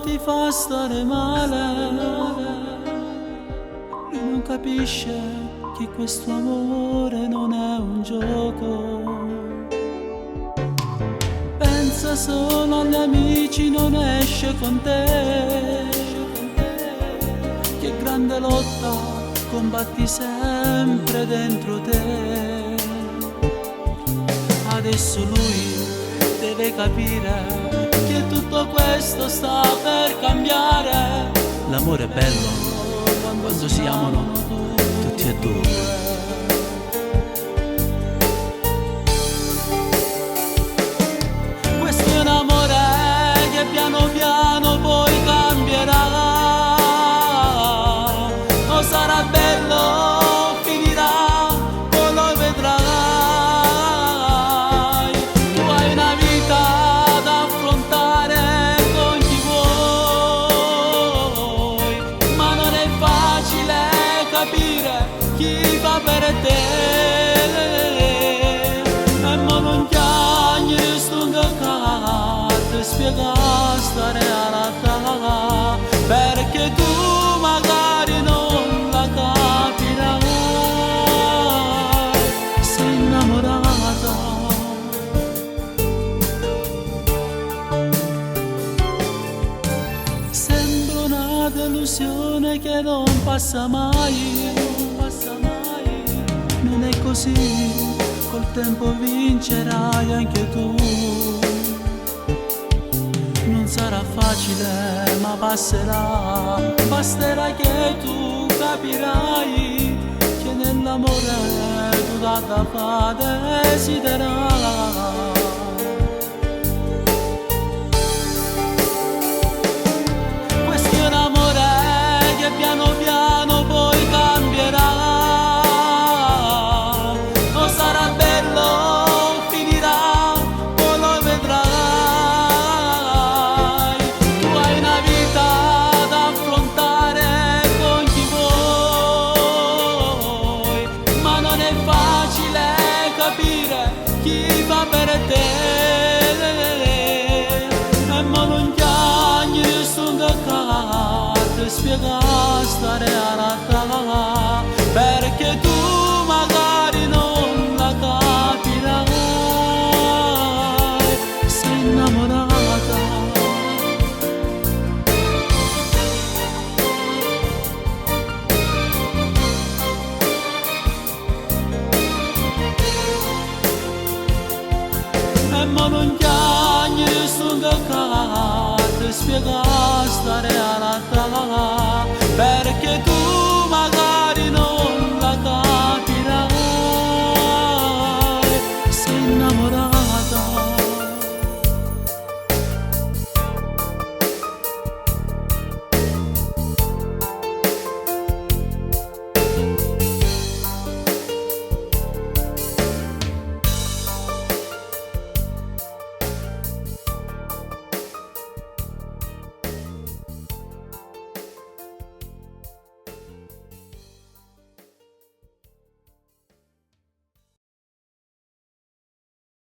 ti fa stare male. Lui non capisce che questo amore non è un gioco. Pensa solo agli amici, non esce con te. Che grande lotta combatti sempre dentro te. Adesso lui deve capire che tutto questo sta per cambiare. L'amore è bello quando si amano tutti e due. Questo è un amore che piano piano poi cambierà. O sarà bello, finirà, poi lo vedrai. Tu hai una vita da affrontare con chi vuoi, ma non è facile capire chi fa per te. E mo non chiagni stunga carta, spiega stare alla tavola, perché tu magari non la capirai. Sei innamorata. Sembra una delusione che non passa mai, non passa mai. Non è così, col tempo vincerai anche tu. Non sarà facile, ma passerà. Basterà che tu capirai che nell'amore tu da fa desiderai. Questo è un amore che piano piano poi cambierà. O sarà bello, finirà, poi lo vedrai. Tu hai una vita da affrontare con chi vuoi, ma non è facile capire chi fa per te. E mo non chiagni stunga carta, spiega stare alla tavola, perché tu magari non la capirai. Sei innamorata. E mo non chiagni stunga carta, spiega stare alla